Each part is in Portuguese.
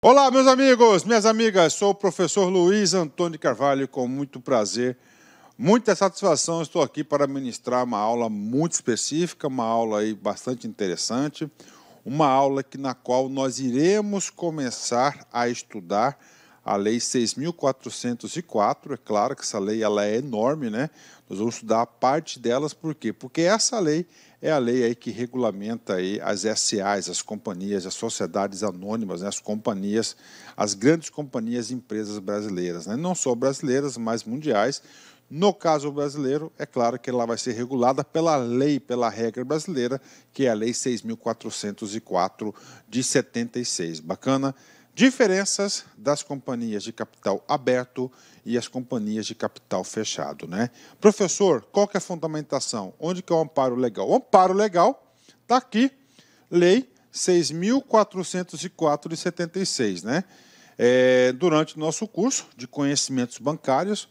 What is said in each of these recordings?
Olá, meus amigos, minhas amigas, sou o professor Luiz Antônio Carvalho, com muito prazer, muita satisfação, estou aqui para ministrar uma aula muito específica, uma aula aí bastante interessante, uma aula na qual nós iremos começar a estudar a Lei 6.404, é claro que essa lei ela é enorme, né? Nós vamos estudar a parte delas, por quê? Porque essa lei é a lei aí que regulamenta aí as SAs, as companhias, as sociedades anônimas, né? As companhias, as grandes companhias e empresas brasileiras, né? Não só brasileiras, mas mundiais. No caso brasileiro, é claro que ela vai ser regulada pela lei, pela regra brasileira, que é a Lei 6.404 de 76. Bacana? Diferenças das companhias de capital aberto e as companhias de capital fechado, né? Professor, qual que é a fundamentação? Onde que é o amparo legal? O amparo legal está aqui, Lei 6.404 de 76, né? Durante o nosso curso de conhecimentos bancários,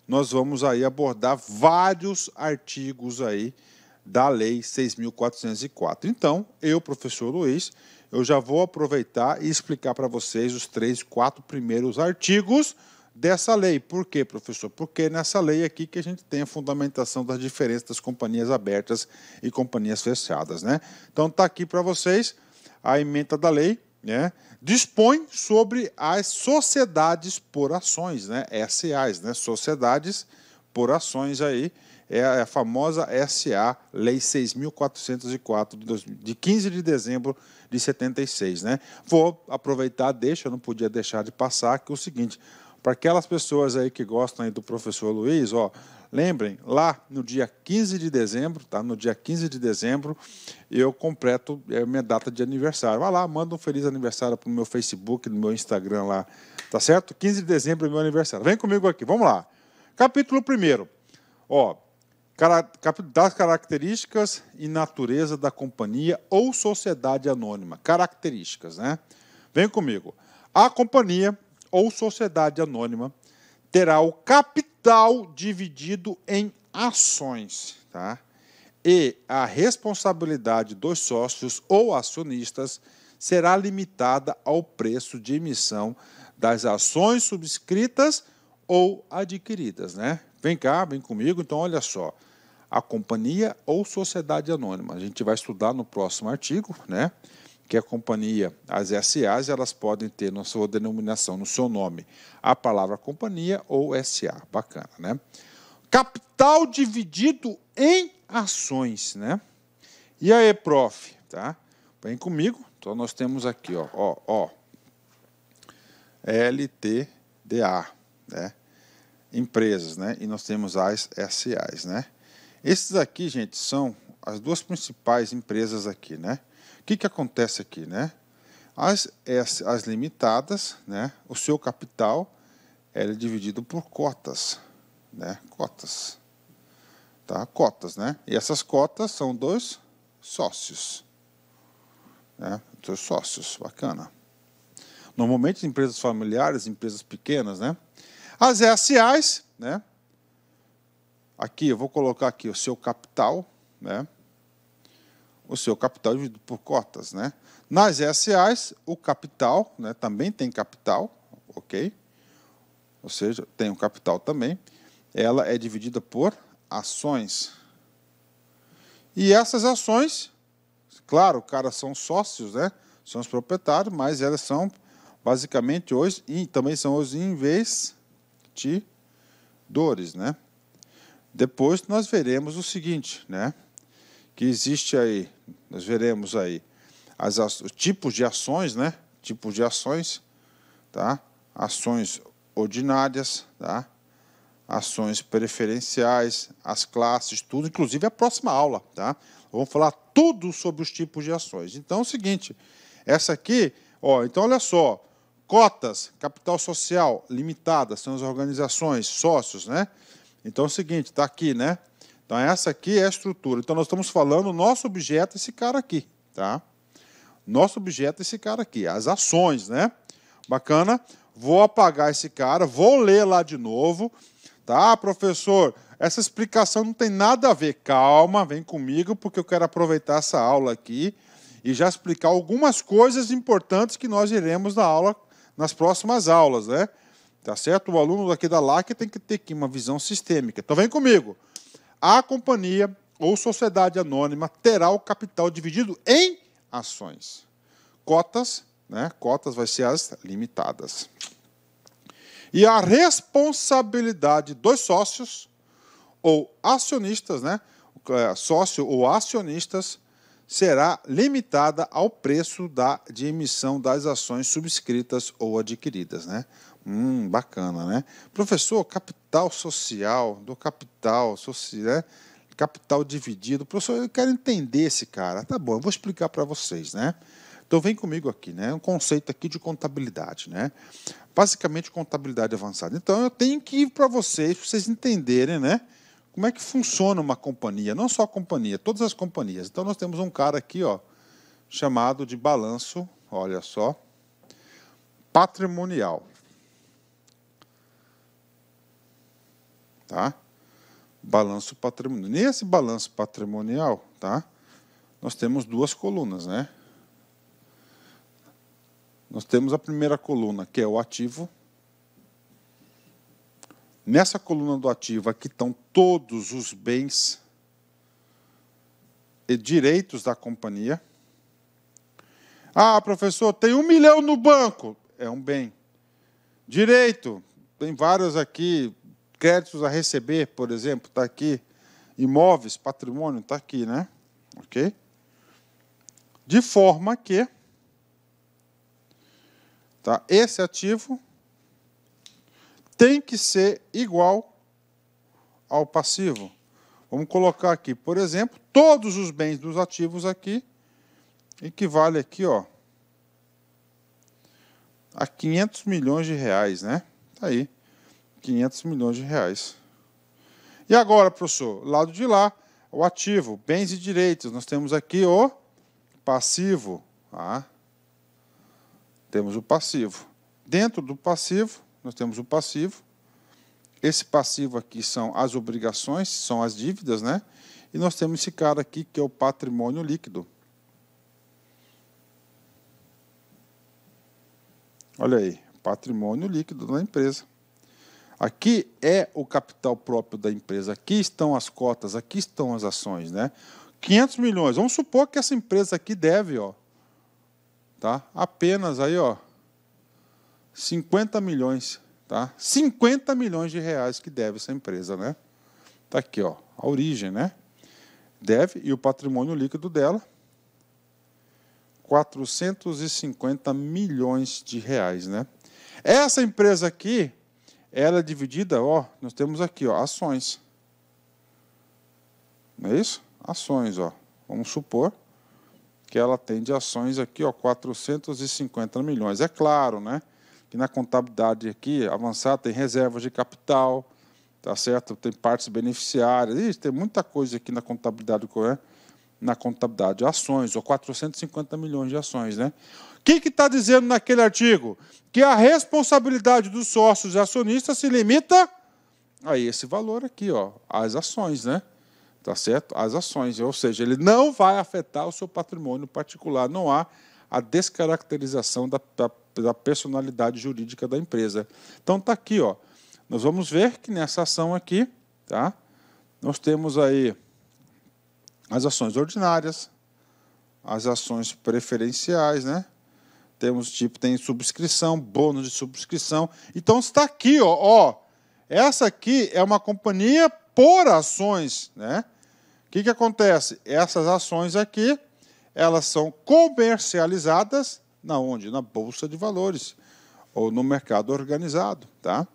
nós vamos aí abordar vários artigos aí da Lei 6.404. Então, eu, professor Luiz, eu já vou aproveitar e explicar para vocês os 3, 4 primeiros artigos dessa lei. Por quê, professor? Porque nessa lei aqui que a gente tem a fundamentação das diferenças das companhias abertas e companhias fechadas, né? Então, está aqui para vocês a ementa da lei, né? Dispõe sobre as sociedades por ações, né? SAs, né? Sociedades por ações aí, é a famosa SA, Lei 6.404, de 15 de dezembro de 76, né? Vou aproveitar, eu não podia deixar de passar, que é o seguinte, para aquelas pessoas aí que gostam aí do professor Luiz, ó, lembrem, lá no dia 15 de dezembro, tá? No dia 15 de dezembro, eu completo minha data de aniversário. Vai lá, manda um feliz aniversário para o meu Facebook, no meu Instagram lá, tá certo? 15 de dezembro é meu aniversário. Vem comigo aqui, vamos lá. Capítulo 1º, ó, das características e natureza da companhia ou sociedade anônima. Características, né? Vem comigo. A companhia ou sociedade anônima terá o capital dividido em ações, tá? E a responsabilidade dos sócios ou acionistas será limitada ao preço de emissão das ações subscritas ou adquiridas, né? Vem cá, vem comigo, então olha só. A companhia ou sociedade anônima. A gente vai estudar no próximo artigo, né? Que a companhia, as SAs, elas podem ter na sua denominação, no seu nome, a palavra companhia ou SA. Bacana, né? Capital dividido em ações, né? E aí, prof, tá? Vem comigo. Então, nós temos aqui, ó, LTDA, né? Empresas, né? E nós temos as SAs, né? Esses aqui, gente, são as duas principais empresas aqui, né? O que acontece aqui, né? As limitadas, né? O seu capital é dividido por cotas, né? Cotas, tá? Cotas, né? E essas cotas são dos sócios, né? Dos sócios, bacana. Normalmente, empresas familiares, empresas pequenas, né? As SAs, né? Aqui, eu vou colocar aqui o seu capital, né? O seu capital dividido por cotas, né? Nas SAs, o capital, né? Também tem capital, ok? Ou seja, tem o capital também. Ela é dividida por ações. E essas ações, claro, cara, são sócios, né? São os proprietários, mas elas são basicamente hoje, e também são os investidores, né? Depois nós veremos o seguinte, né? Que existe aí, nós veremos aí os tipos de ações, né? Tipos de ações, tá? Ações ordinárias, tá? Ações preferenciais, as classes, tudo, inclusive a próxima aula, tá? Vamos falar tudo sobre os tipos de ações. Então é o seguinte, essa aqui, ó, então olha só, cotas, capital social, limitada, são as organizações, sócios, né? Então é o seguinte, está aqui, né? Então essa aqui é a estrutura. Então nós estamos falando, o nosso objeto é esse cara aqui, tá? Nosso objeto é esse cara aqui, as ações, né? Bacana? Vou apagar esse cara, vou ler lá de novo, tá, professor? Essa explicação não tem nada a ver. Calma, vem comigo, porque eu quero aproveitar essa aula aqui e já explicar algumas coisas importantes que nós iremos na aula nas próximas aulas, né? Tá certo? O aluno daqui da LAC tem que ter aqui uma visão sistêmica. Então, vem comigo. A companhia ou sociedade anônima terá o capital dividido em ações. Cotas, né? Cotas vai ser as limitadas. E a responsabilidade dos sócios ou acionistas, né? Sócio ou acionistas, será limitada ao preço de emissão das ações subscritas ou adquiridas, né? Bacana, né? Professor, capital social, do capital social, né? Capital dividido. Professor, eu quero entender esse cara. Tá bom, eu vou explicar para vocês, né? Então, vem comigo aqui, né? Um conceito aqui de contabilidade, né? Basicamente, contabilidade avançada. Então, eu tenho que ir para vocês entenderem, né? Como é que funciona uma companhia? Não só a companhia, todas as companhias. Então, nós temos um cara aqui, ó, chamado de balanço, olha só, patrimonial. Tá? Balanço patrimonial. Nesse balanço patrimonial, tá? Nós temos duas colunas, né? Nós temos a primeira coluna, que é o ativo. Nessa coluna do ativo, aqui estão todos os bens e direitos da companhia. Ah, professor, tem 1 milhão no banco. É um bem. Direito, tem vários aqui. Créditos a receber, por exemplo, está aqui. Imóveis, patrimônio, está aqui, né? Ok? De forma que tá, esse ativo tem que ser igual ao passivo. Vamos colocar aqui, por exemplo, todos os bens dos ativos aqui equivale aqui, ó, a 500 milhões de reais, né? Está aí. 500 milhões de reais. E agora, professor, lado de lá, o ativo, bens e direitos. Nós temos aqui o passivo. Tá? Temos o passivo. Dentro do passivo, nós temos o passivo. Esse passivo aqui são as obrigações, são as dívidas, né? E nós temos esse cara aqui, que é o patrimônio líquido. Olha aí, patrimônio líquido da empresa. Aqui é o capital próprio da empresa. Aqui estão as cotas, aqui estão as ações, né? 500 milhões. Vamos supor que essa empresa aqui deve, ó, tá? Apenas aí, ó, 50 milhões, tá? 50 milhões de reais que deve essa empresa, né? Tá aqui, ó, a origem, né? Deve, e o patrimônio líquido dela, 450 milhões de reais, né? Essa empresa aqui, ela é dividida, ó, nós temos aqui, ó, ações. Não é isso? Ações, ó. Vamos supor que ela tem de ações aqui, ó, 450 milhões. É claro, né, que na contabilidade aqui avançada tem reservas de capital, tá certo? Tem partes beneficiárias, ixi, tem muita coisa aqui na contabilidade, né? Na contabilidade, ações, ou 450 milhões de ações, né? O que está dizendo naquele artigo? Que a responsabilidade dos sócios e acionistas se limita a esse valor aqui, ó, as ações, né? Tá certo? As ações, ou seja, ele não vai afetar o seu patrimônio particular, não há a descaracterização da personalidade jurídica da empresa. Então, está aqui, ó. Nós vamos ver que nessa ação aqui, tá? Nós temos aí as ações ordinárias, as ações preferenciais, né? Temos tipo, tem subscrição, bônus de subscrição. Então está aqui, ó, essa aqui é uma companhia por ações, né? O que acontece? Essas ações aqui, elas são comercializadas na onde? Na bolsa de valores ou no mercado organizado, tá?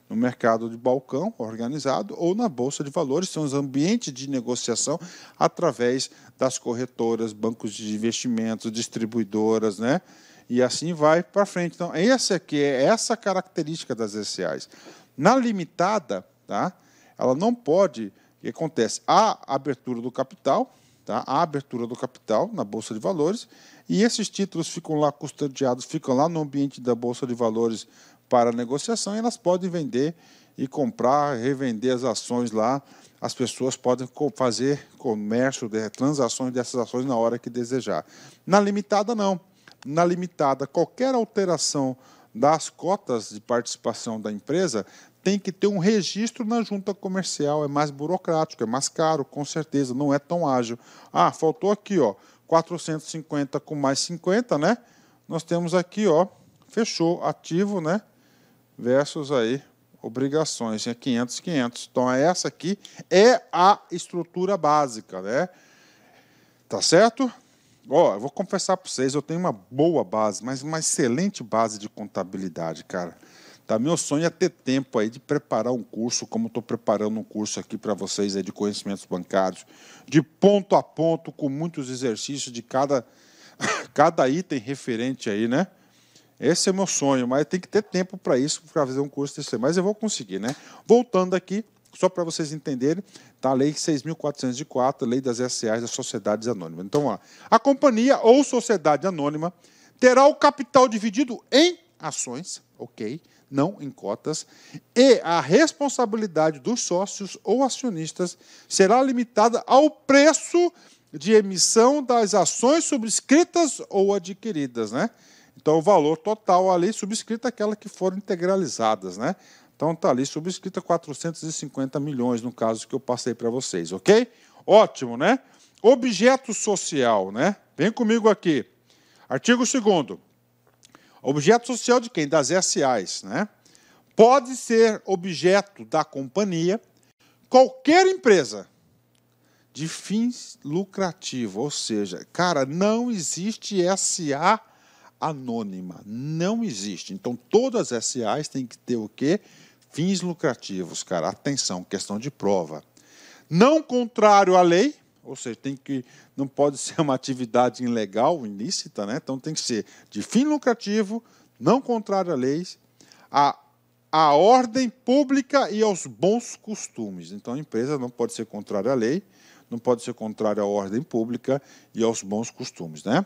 No mercado de balcão organizado ou na bolsa de valores, são os ambientes de negociação através das corretoras, bancos de investimentos, distribuidoras, né? E assim vai para frente. Então, essa aqui é essa característica das SCAs. Na limitada, tá? Ela não pode, o que acontece? A abertura do capital, tá? A abertura do capital na bolsa de valores, e esses títulos ficam lá custodiados, ficam lá no ambiente da bolsa de valores para negociação, e elas podem vender e comprar, revender as ações lá. As pessoas podem fazer comércio, transações dessas ações na hora que desejar. Na limitada, não. Na limitada, qualquer alteração das cotas de participação da empresa, tem que ter um registro na junta comercial, é mais burocrático, é mais caro, com certeza, não é tão ágil. Ah, faltou aqui, ó, 450 com mais 50, né? Nós temos aqui, ó, fechou, ativo, né? Versus aí, obrigações, é 500, 500. Então, essa aqui é a estrutura básica, né? Tá certo? Ó, eu vou confessar para vocês, eu tenho uma boa base, mas uma excelente base de contabilidade, cara. Tá, meu sonho é ter tempo aí de preparar um curso, como estou preparando um curso aqui para vocês aí de conhecimentos bancários, de ponto a ponto, com muitos exercícios de cada item referente aí, né? Esse é o meu sonho, mas tem que ter tempo para isso, para fazer um curso desse. Mas eu vou conseguir, né? Voltando aqui, só para vocês entenderem, tá a Lei 6.404, Lei das SAs, das Sociedades Anônimas. Então, ó, a companhia ou sociedade anônima terá o capital dividido em ações, ok? Não em cotas, e a responsabilidade dos sócios ou acionistas será limitada ao preço de emissão das ações subscritas ou adquiridas, né? Então, o valor total ali subscrito é aquela que foram integralizadas, né? Então, está ali subscrita 450 milhões, no caso que eu passei para vocês, ok? Ótimo, né? Objeto social, né? Vem comigo aqui. Artigo 2º. Objeto social de quem? Das SAs, né? Pode ser objeto da companhia qualquer empresa de fins lucrativos, ou seja, cara, não existe SA anônima, não existe. Então, todas as SAs têm que ter o quê? Fins lucrativos, cara. Atenção, questão de prova. Não contrário à lei, ou seja, não pode ser uma atividade ilegal, ilícita, né? Então tem que ser de fim lucrativo, não contrário à lei, à ordem pública e aos bons costumes. Então a empresa não pode ser contrária à lei, não pode ser contrária à ordem pública e aos bons costumes, né?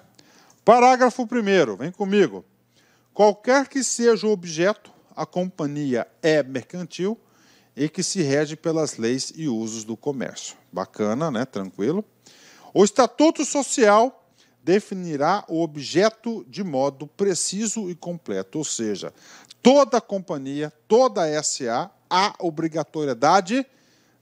Parágrafo 1º, vem comigo. Qualquer que seja o objeto, a companhia é mercantil e que se rege pelas leis e usos do comércio. Bacana, né? Tranquilo. O Estatuto Social definirá o objeto de modo preciso e completo, ou seja, toda companhia, toda SA, há obrigatoriedade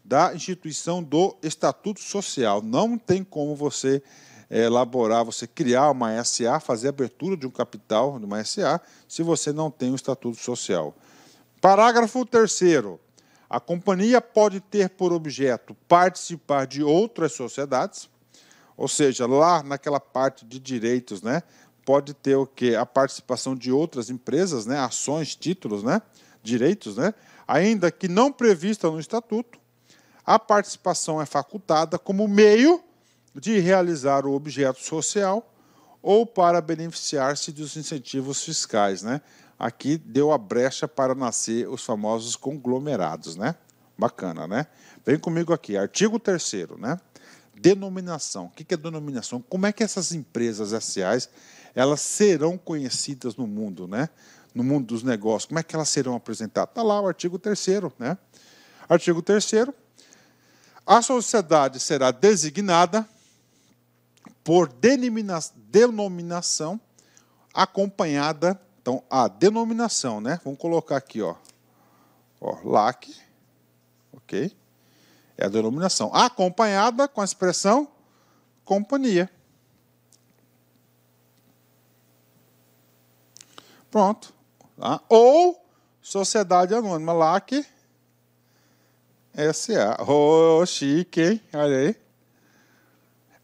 da instituição do Estatuto Social. Não tem como você elaborar, você criar uma SA, fazer abertura de um capital de uma SA, se você não tem o Estatuto Social. Parágrafo 3º. A companhia pode ter por objeto participar de outras sociedades, ou seja, lá naquela parte de direitos, né, pode ter o quê? A participação de outras empresas, né, ações, títulos, né, direitos, né, ainda que não prevista no Estatuto, a participação é facultada como meio de realizar o objeto social ou para beneficiar-se dos incentivos fiscais, né? Aqui deu a brecha para nascer os famosos conglomerados, né? Bacana, né? Vem comigo aqui, artigo 3º, né? Denominação. O que é denominação? Como é que essas empresas SAs, elas serão conhecidas no mundo, né? No mundo dos negócios, como é que elas serão apresentadas? Está lá o artigo 3º, né? Artigo 3º. A sociedade será designada por denominação acompanhada. Então, a denominação, né? Vamos colocar aqui, ó, LAC, ok? É a denominação acompanhada com a expressão companhia. Pronto. Tá? Ou sociedade anônima, LAC, SA. Oh, chique, hein? Olha aí.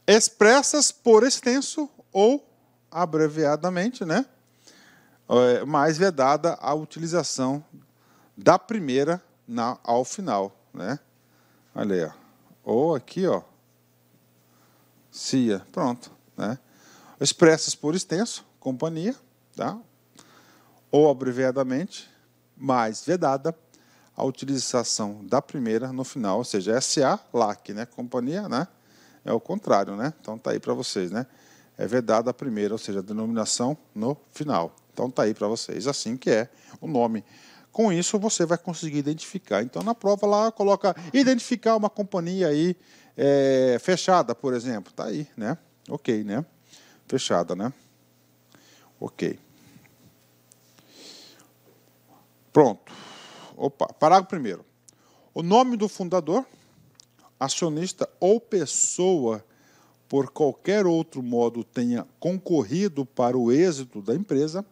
Expressas por extenso ou abreviadamente, né? Mas vedada a utilização da primeira ao final, né? Olha aí, ó. Ou aqui, ó, CIA, pronto, né? Expressas por extenso, companhia, tá? Ou abreviadamente, mas vedada a utilização da primeira no final, ou seja, SA, LAC, né? Companhia, né? É o contrário, né? Então tá aí para vocês, né? É vedada a primeira, ou seja, a denominação no final. Então tá aí para vocês, assim que é o nome. Com isso você vai conseguir identificar. Então na prova lá coloca identificar uma companhia aí fechada, por exemplo. Tá aí, né? Ok, né? Fechada, né? Ok. Pronto. Opa, parágrafo primeiro. O nome do fundador, acionista ou pessoa por qualquer outro modo tenha concorrido para o êxito da empresa,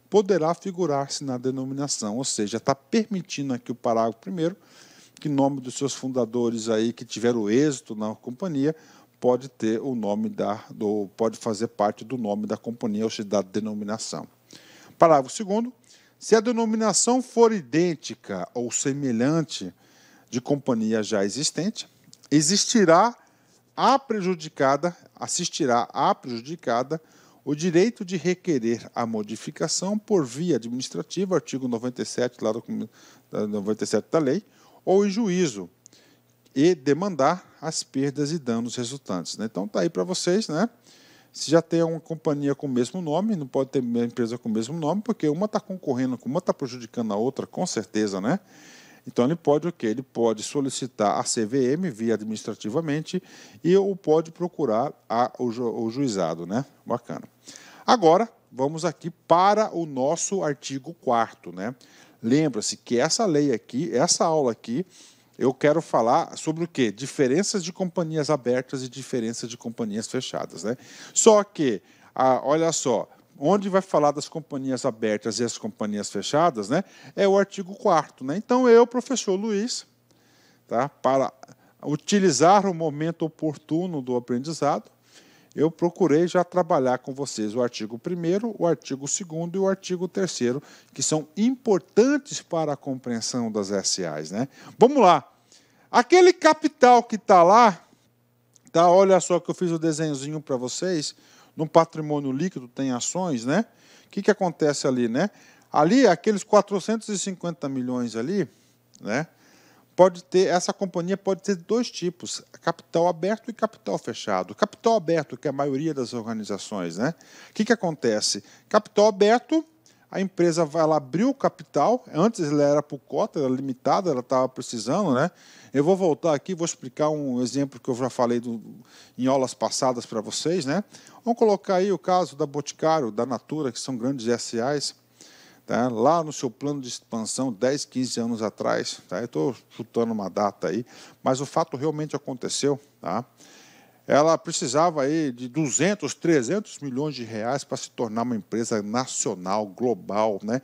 poderá figurar-se na denominação, ou seja, está permitindo aqui o parágrafo primeiro que o nome dos seus fundadores aí que tiveram êxito na companhia pode ter o nome pode fazer parte do nome da companhia, ou seja, da denominação. Parágrafo segundo. Se a denominação for idêntica ou semelhante de companhia já existente, assistirá à prejudicada o direito de requerer a modificação por via administrativa, artigo 97, lá do 97 da lei, ou em juízo, e demandar as perdas e danos resultantes. Então, está aí para vocês, né? Se já tem uma companhia com o mesmo nome, não pode ter uma empresa com o mesmo nome, porque uma está concorrendo com uma, está prejudicando a outra, com certeza, né? Então, ele pode o quê? Ele pode solicitar a CVM via administrativamente ou pode procurar o juizado, né? Bacana. Agora, vamos aqui para o nosso artigo 4º, né? Lembra-se que essa lei aqui, essa aula aqui, eu quero falar sobre o quê? Diferenças de companhias abertas e diferenças de companhias fechadas, né? Só que, olha só, onde vai falar das companhias abertas e as companhias fechadas, né? É o artigo 4º, né? Então, eu, professor Luiz, tá? Para utilizar o momento oportuno do aprendizado, eu procurei já trabalhar com vocês o artigo 1º, o artigo 2º e o artigo 3º, que são importantes para a compreensão das SAs, né? Vamos lá. Aquele capital que está lá, tá? Olha só que eu fiz o desenhozinho para vocês. No patrimônio líquido tem ações, né? O que acontece ali, né? Ali, aqueles 450 milhões ali, né? Essa companhia pode ter dois tipos, capital aberto e capital fechado. Capital aberto, que é a maioria das organizações, né? O que acontece? Capital aberto, a empresa vai lá abrir o capital, antes ela era por cota, era limitada, ela estava precisando, né? Eu vou voltar aqui, vou explicar um exemplo que eu já falei em aulas passadas para vocês, né? Vamos colocar aí o caso da Boticário, da Natura, que são grandes SAs. Tá? Lá no seu plano de expansão, 10, 15 anos atrás, tá? Eu estou chutando uma data aí, mas o fato realmente aconteceu. Tá? Ela precisava aí de 200, 300 milhões de reais para se tornar uma empresa nacional, global, né?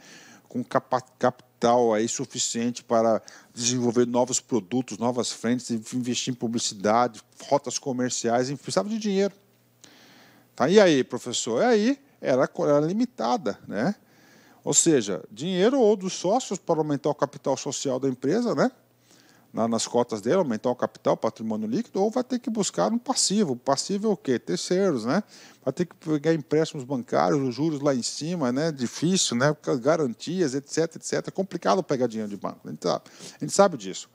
Com capital aí suficiente para desenvolver novos produtos, novas frentes, investir em publicidade, rotas comerciais, precisava de dinheiro. Tá? E aí, professor? E aí era limitada, né? Ou seja, dinheiro ou dos sócios para aumentar o capital social da empresa, né? Nas cotas dele, aumentar o capital, patrimônio líquido, ou vai ter que buscar um passivo. Passivo é o quê? Terceiros, né? Vai ter que pegar empréstimos bancários, os juros lá em cima, né? Difícil, né? Garantias, etc, etc. É complicado pegar dinheiro de banco. A gente sabe disso.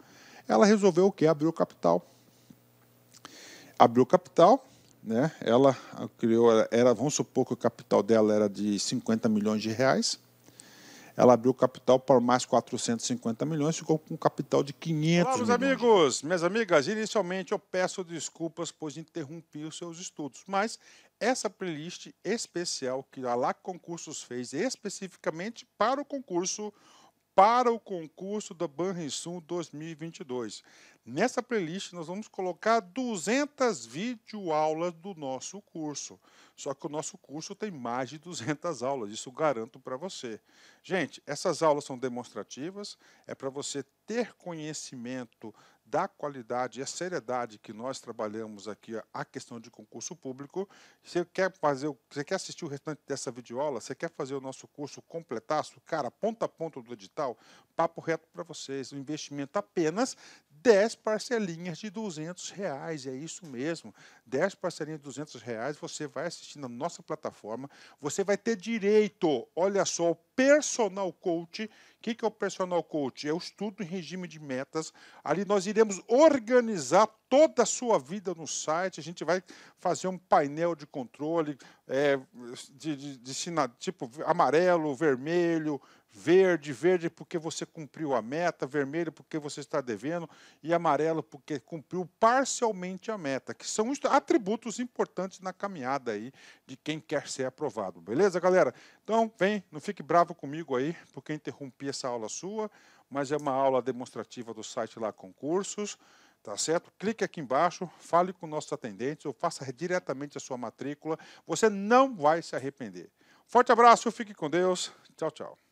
Ela resolveu o quê? Abriu o capital. Abriu o capital, né? Ela criou, vamos supor que o capital dela era de 50 milhões de reais. Ela abriu o capital para mais 450 milhões, ficou com um capital de 500 milhões. Olá, meus amigos, minhas amigas, inicialmente eu peço desculpas por interromper os seus estudos, mas essa playlist especial que a LAC Concursos fez especificamente para o concurso da Banrisul 2022. Nessa playlist nós vamos colocar 200 videoaulas do nosso curso. Só que o nosso curso tem mais de 200 aulas, isso garanto para você. Gente, essas aulas são demonstrativas, é para você ter conhecimento da qualidade e a seriedade que nós trabalhamos aqui, a questão de concurso público. Você quer assistir o restante dessa videoaula? Você quer fazer o nosso curso completaço? Cara, ponta a ponta do edital, papo reto para vocês, um investimento apenas 10 parcelinhas de R$200, é isso mesmo, 10 parcelinhas de R$200, você vai assistir na nossa plataforma, você vai ter direito, olha só, o personal coach. O que é o personal coach? É o estudo em regime de metas, ali nós iremos organizar toda a sua vida no site, a gente vai fazer um painel de controle, tipo amarelo, vermelho, verde, verde porque você cumpriu a meta, vermelho porque você está devendo e amarelo porque cumpriu parcialmente a meta, que são atributos importantes na caminhada aí de quem quer ser aprovado. Beleza, galera? Então, vem, não fique bravo comigo aí, porque interrompi essa aula sua, mas é uma aula demonstrativa do site lá Concursos. Tá certo? Clique aqui embaixo, fale com nossos atendentes ou faça diretamente a sua matrícula. Você não vai se arrepender. Forte abraço, fique com Deus. Tchau, tchau.